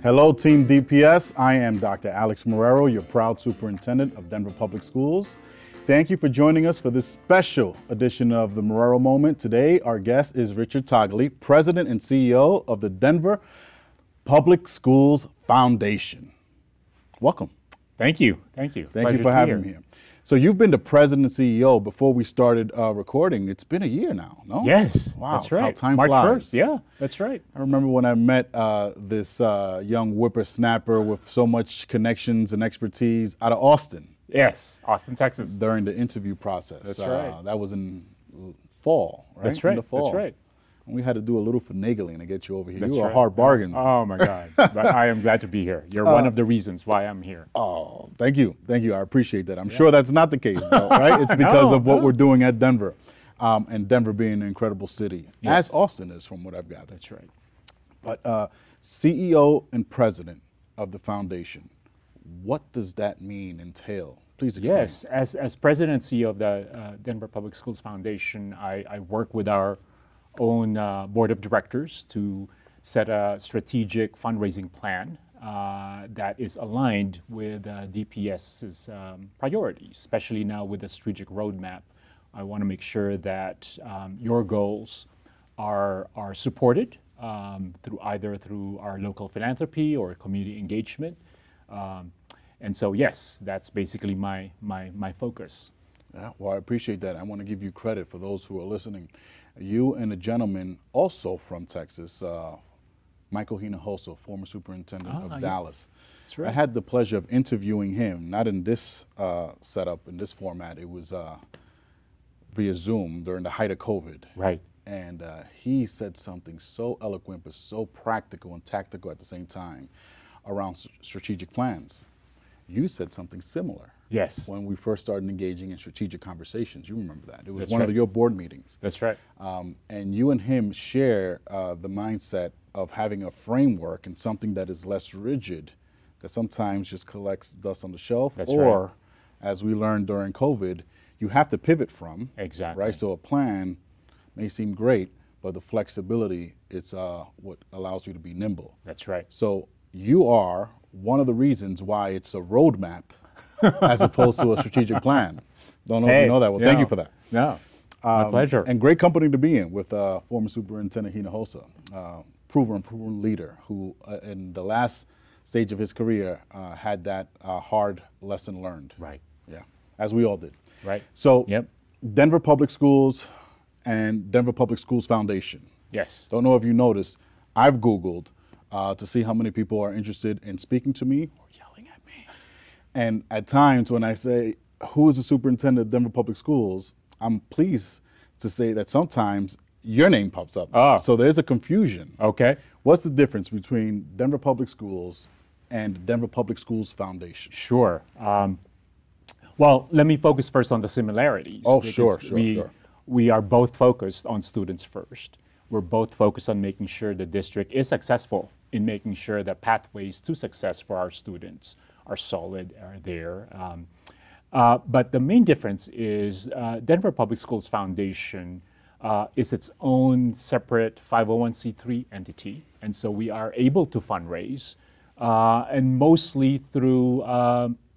Hello, Team DPS. I am Dr. Alex Marrero, your proud superintendent of Denver Public Schools. Thank you for joining us for this special edition of the Marrero Moment. Today, our guest is Richard Tagle, President and CEO of the Denver Public Schools Foundation. Welcome. Thank you. Thank you. Thank you for having me here. So you've been the president and CEO before we started recording. It's been a year now, no? Yes, wow, that's right. How time March flies. 1st, yeah, that's right. I remember when I met this young whippersnapper with so much connections and expertise out of Austin. Yes, Austin, Texas. During the interview process. That's right. That was in fall, right? That's right, In the fall. that's right. And we had to do a little finagling to get you over here. That's you were right. a hard bargain. Oh my God, but I am glad to be here. You're one of the reasons why I'm here. Oh, thank you. Thank you. I appreciate that. I'm sure that's not the case, though, right? It's because of what we're doing at Denver, and Denver being an incredible city, as Austin is, from what I've gathered. That's right. But CEO and president of the foundation, what does that entail? Please explain. Yes, as president and CEO of the Denver Public Schools Foundation, I work with our own board of directors to set a strategic fundraising plan that is aligned with DPS's priorities, especially now with the strategic roadmap. I want to make sure that your goals are supported through our local philanthropy or community engagement. And so, yes, that's basically my focus. Yeah, well, I appreciate that. I want to give you credit for those who are listening. You and a gentleman also from Texas, Michael Hinojosa, former superintendent of Dallas. That's right. I had the pleasure of interviewing him, not in this setup, in this format. It was via Zoom during the height of COVID. Right. And he said something so eloquent, but so practical and tactical at the same time around strategic plans. You said something similar. Yes. When we first started engaging in strategic conversations, you remember that. It was That's one right. of your board meetings. That's right. And you and him share the mindset of having a framework and something that is less rigid, that sometimes just collects dust on the shelf. That's or, right. as we learned during COVID, you have to pivot from. Exactly. Right? So a plan may seem great, but the flexibility, it's what allows you to be nimble. That's right. So you are one of the reasons why it's a roadmap as opposed to a strategic plan. Don't know if you know that. Well, thank you for that. No, my pleasure. And great company to be in with former Superintendent Hinojosa, proven leader who in the last stage of his career had that hard lesson learned. Right. Yeah, as we all did. Right. So Denver Public Schools and Denver Public Schools Foundation. Yes. Don't know if you noticed, I've Googled to see how many people are interested in speaking to me or yelling at me. And at times when I say, who is the superintendent of Denver Public Schools, I'm pleased to say that sometimes your name pops up. Oh. So there's a confusion. Okay. What's the difference between Denver Public Schools and Denver Public Schools Foundation? Sure. Well, let me focus first on the similarities. Oh, sure. We are both focused on students first. We're both focused on making sure the district is successful in making sure that pathways to success for our students are solid, are there. But the main difference is Denver Public Schools Foundation is its own separate 501c3 entity. And so we are able to fundraise, and mostly through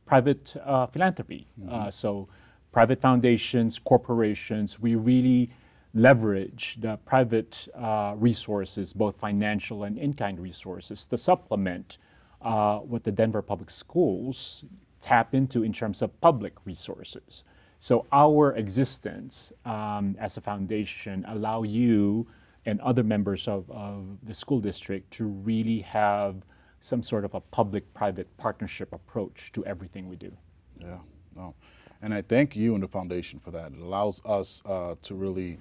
private philanthropy. So private foundations, corporations, we really leverage the private resources, both financial and in-kind resources, to supplement what the Denver Public Schools tap into in terms of public resources. So our existence as a foundation allow you and other members of the school district to really have some sort of a public-private partnership approach to everything we do. Yeah, no. And I thank you and the foundation for that. It allows us to really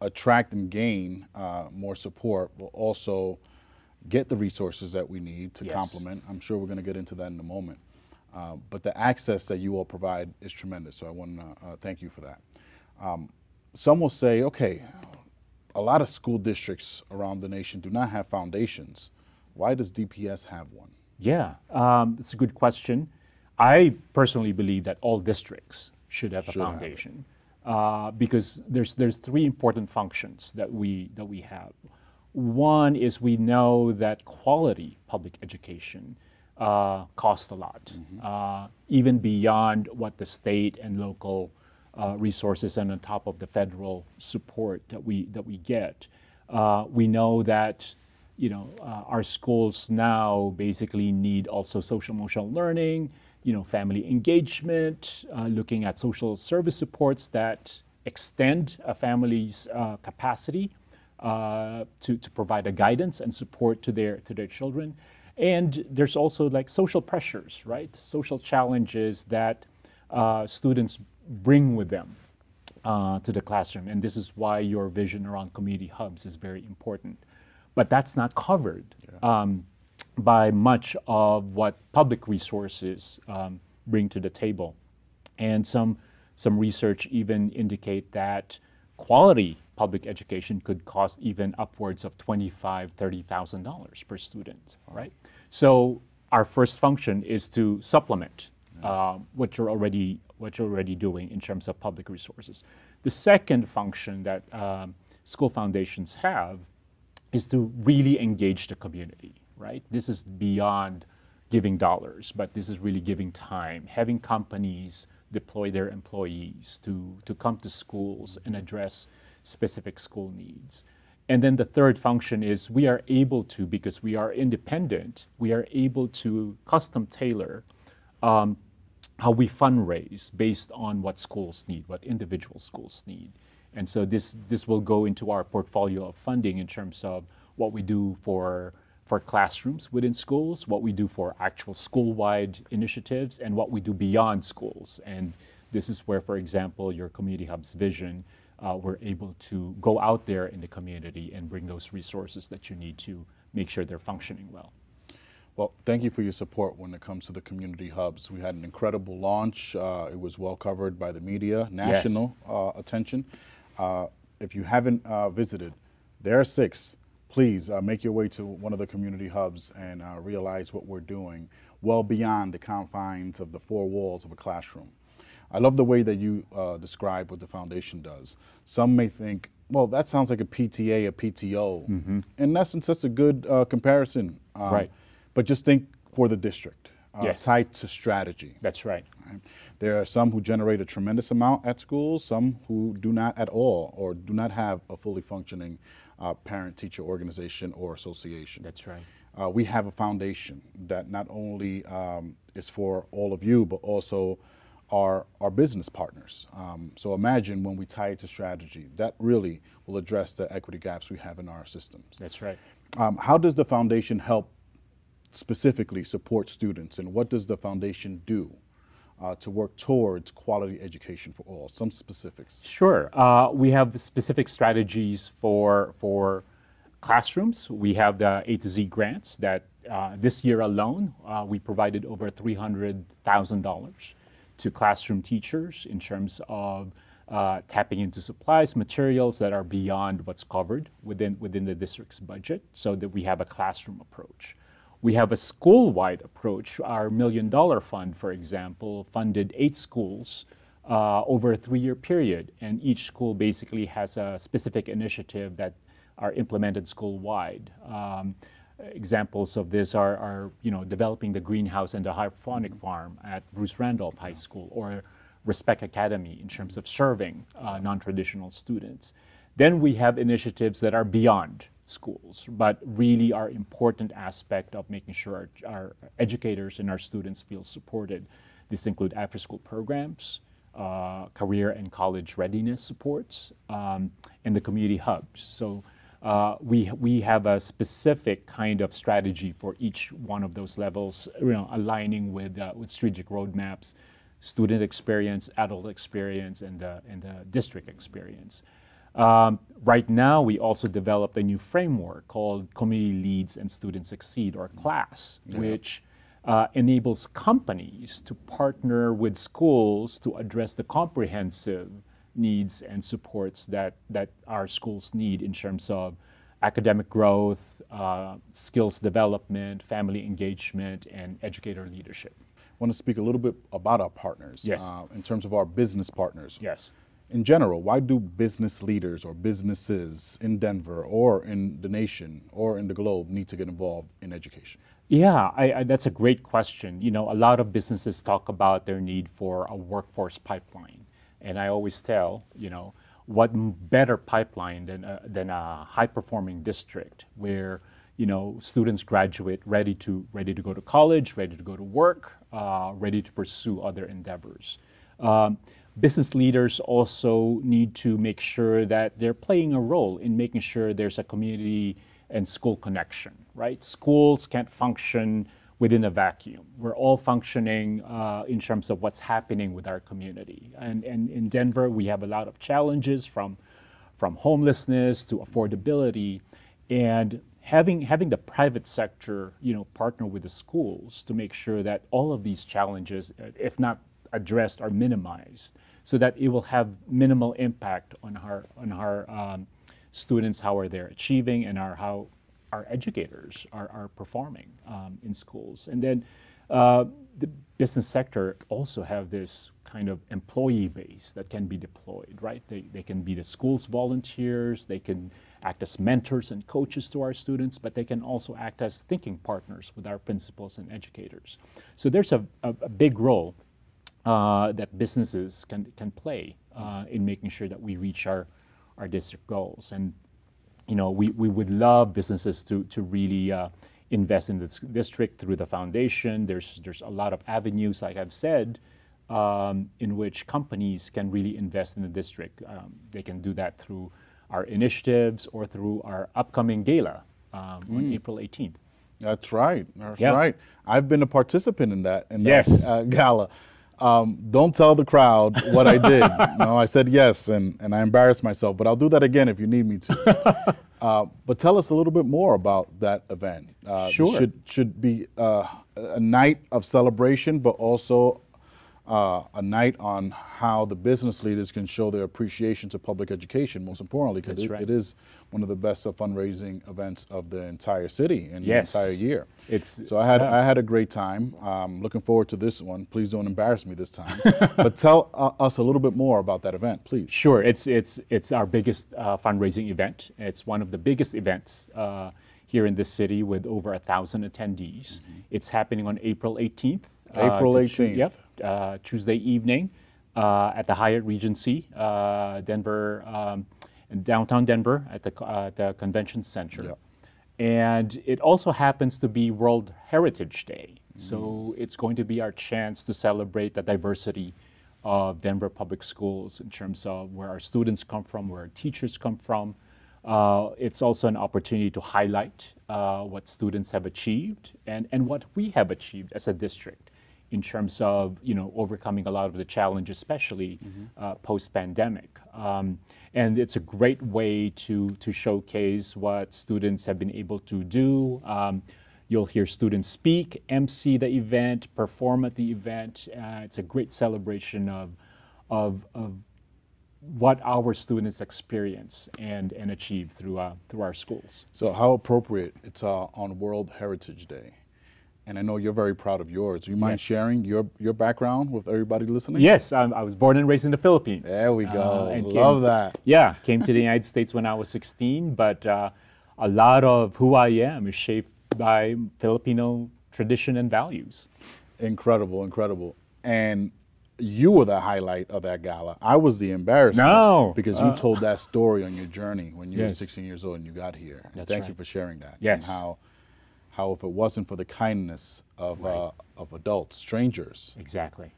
attract and gain more support, but also get the resources that we need to complement. I'm sure we're going to get into that in a moment. But the access that you all provide is tremendous, so I want to thank you for that. Some will say, okay, a lot of school districts around the nation do not have foundations. Why does DPS have one? Yeah, it's a good question. I personally believe that all districts should have a foundation because there's three important functions that we have. One is we know that quality public education costs a lot, even beyond what the state and local resources and on top of the federal support that we get. We know that our schools now basically need also social emotional learning, family engagement, looking at social service supports that extend a family's capacity to provide a guidance and support to their children. And there's also like social pressures, right? Social challenges that students bring with them to the classroom. And this is why your vision around community hubs is very important. But that's not covered by much of what public resources bring to the table. And some research even indicate that quality public education could cost even upwards of $25,000, $30,000 per student, right? So our first function is to supplement what you're already doing in terms of public resources. The second function that school foundations have is to really engage the community, right? This is beyond giving dollars, but this is really giving time, having companies deploy their employees to come to schools and address specific school needs. And then the third function is we are able to, because we are independent, we are able to custom tailor how we fundraise based on what schools need, what individual schools need. And so this will go into our portfolio of funding in terms of what we do for classrooms within schools, what we do for actual school-wide initiatives, and what we do beyond schools. And this is where, for example, your Community Hub's vision, we're able to go out there in the community and bring those resources that you need to make sure they're functioning well. Well, thank you for your support when it comes to the community hubs. We had an incredible launch. It was well covered by the media, national attention. If you haven't visited, there are 6. Please make your way to one of the community hubs and realize what we're doing well beyond the confines of the 4 walls of a classroom. I love the way that you describe what the foundation does. Some may think, well, that sounds like a PTA, a PTO. Mm-hmm. In essence, that's a good comparison. Right. But just think for the district, yes. Tied to strategy. That's right. There are some who generate a tremendous amount at schools, some who do not at all, or do not have a fully functioning parent-teacher organization or association. That's right. We have a foundation that not only is for all of you, but also our business partners. So imagine when we tie it to strategy, that really will address the equity gaps we have in our systems. That's right. How does the foundation help specifically support students, and what does the foundation do to work towards quality education for all? Some specifics. Sure. We have specific strategies for classrooms. We have the A to Z grants that this year alone, we provided over $300,000 to classroom teachers in terms of tapping into supplies, materials that are beyond what's covered within the district's budget, so that we have a classroom approach. We have a school-wide approach. Our $1 Million Fund, for example, funded 8 schools over a 3-year period, and each school basically has a specific initiative that are implemented school-wide. Examples of this are developing the greenhouse and the hydroponic farm at Bruce Randolph High School, or Respect Academy in terms of serving non-traditional students. Then we have initiatives that are beyond schools, but really are important aspect of making sure our educators and our students feel supported. This include after-school programs, career and college readiness supports, and the community hubs. So we have a specific kind of strategy for each one of those levels, aligning with strategic roadmaps, student experience, adult experience, and the district experience. Right now, we also developed a new framework called Community Leads and Students Succeed, or CLASS, which enables companies to partner with schools to address the comprehensive needs and supports that our schools need in terms of academic growth, skills development, family engagement, and educator leadership. I want to speak a little bit about our partners. Yes. In terms of our business partners. Yes. in general, why do business leaders or businesses in Denver or in the nation or in the globe need to get involved in education? Yeah, that's a great question. You know, a lot of businesses talk about their need for a workforce pipeline. And I always tell, you know, what better pipeline than a high-performing district where, you know, students graduate ready to go to college, ready to go to work, ready to pursue other endeavors. Business leaders also need to make sure that they're playing a role in making sure there's a community and school connection, right? Schools can't function within a vacuum. We're all functioning in terms of what's happening with our community. And in Denver, we have a lot of challenges from homelessness to affordability, and having the private sector, you know, partner with the schools to make sure that all of these challenges, if not addressed, are minimized, so that it will have minimal impact on our students, how are they achieving, and how our educators are performing in schools. And then the business sector also have this kind of employee base that can be deployed, right? They can be the school's volunteers, they can act as mentors and coaches to our students, but they can also act as thinking partners with our principals and educators. So there's a big role that businesses can play in making sure that we reach our district goals. And you know, we would love businesses to really invest in this district through the foundation. There's a lot of avenues, like I've said, in which companies can really invest in the district. They can do that through our initiatives or through our upcoming gala on April 18th. That's right. That's right. I've been a participant in that gala. Don't tell the crowd what I did. No, I said yes, and I embarrassed myself, but I'll do that again if you need me to. But tell us a little bit more about that event. Sure. Should be a night of celebration, but also a night on how the business leaders can show their appreciation to public education, most importantly, because it is one of the best fundraising events of the entire city and the entire year. So I had a great time. Looking forward to this one. Please don't embarrass me this time. But tell us a little bit more about that event, please. Sure. It's our biggest fundraising event. It's one of the biggest events here in this city with over 1,000 attendees. It's happening on April 18th. April 18th. Yep. Tuesday evening at the Hyatt Regency, Denver, in downtown Denver at the Convention Center. Yep. And it also happens to be World Heritage Day. So it's going to be our chance to celebrate the diversity of Denver public schools in terms of where our students come from, where our teachers come from. It's also an opportunity to highlight what students have achieved and what we have achieved as a district in terms of, you know, overcoming a lot of the challenges, especially post-pandemic. And it's a great way to showcase what students have been able to do. You'll hear students speak, MC the event, perform at the event. It's a great celebration of what our students experience and achieve through our schools. So how appropriate it's on World Heritage Day. And I know you're very proud of yours. Do you mind sharing your background with everybody listening? Yes, I was born and raised in the Philippines. There we go. Love that. Yeah, came to the United States when I was 16, but a lot of who I am is shaped by Filipino tradition and values. Incredible, incredible. And you were the highlight of that gala. I was the embarrassment. No. Because you told that story on your journey when you were 16 years old and you got here. Thank you for sharing that. Yes. And how if it wasn't for the kindness of adults, strangers, exactly,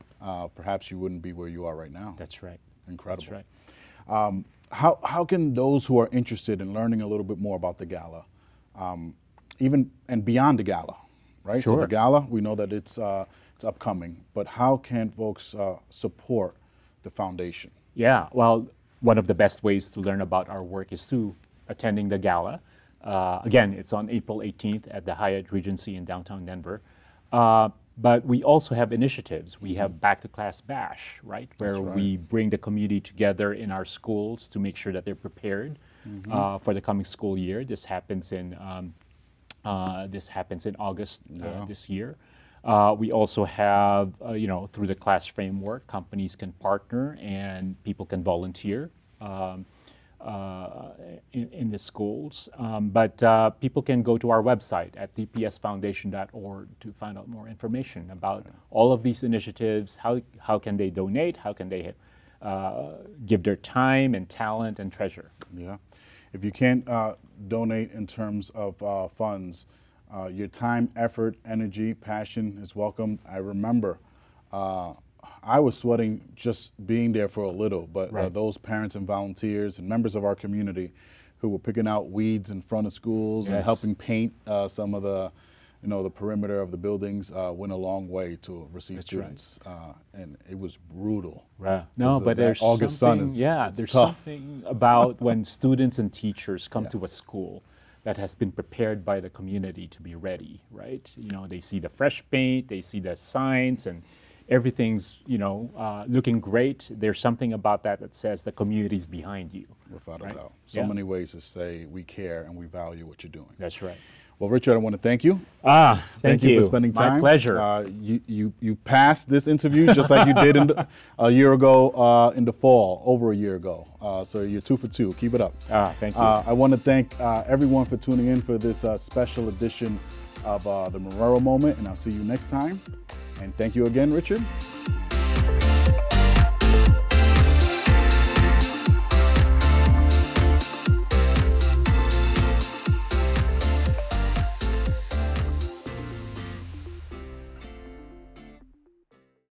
perhaps you wouldn't be where you are right now. That's right. Incredible. That's right. How can those who are interested in learning a little bit more about the gala, even and beyond the gala, right? Sure. So the gala, we know that it's upcoming, but how can folks support the foundation? Yeah, well, one of the best ways to learn about our work is through attending the gala. Again, it's on April 18th at the Hyatt Regency in downtown Denver. But we also have initiatives. We have Back to Class Bash, right? Where we bring the community together in our schools to make sure that they're prepared for the coming school year. This happens in August this year. We also have, through the class framework, companies can partner and people can volunteer in the schools. But people can go to our website at dpsfoundation.org to find out more information about all of these initiatives. How can they donate? How can they give their time and talent and treasure? Yeah. If you can't donate in terms of funds, your time, effort, energy, passion is welcome. I remember I was sweating just being there for a little, but those parents and volunteers and members of our community who were picking out weeds in front of schools and helping paint some of the, the perimeter of the buildings went a long way to receive students. And it was brutal. Right. No, but there's August something, sun is there's tough. something about when students and teachers come to a school that has been prepared by the community to be ready, right? They see the fresh paint, they see the signs, and everything's, looking great. There's something about that says the community's behind you. Without a doubt. So many ways to say we care and we value what you're doing. That's right. Well, Richard, I want to thank you. Thank you for spending time. My pleasure. You passed this interview just like you did a year ago in the fall, over a year ago. So you're 2 for 2. Keep it up. Thank you. I want to thank everyone for tuning in for this special edition of the Marrero Moment, and I'll see you next time. And thank you again, Richard.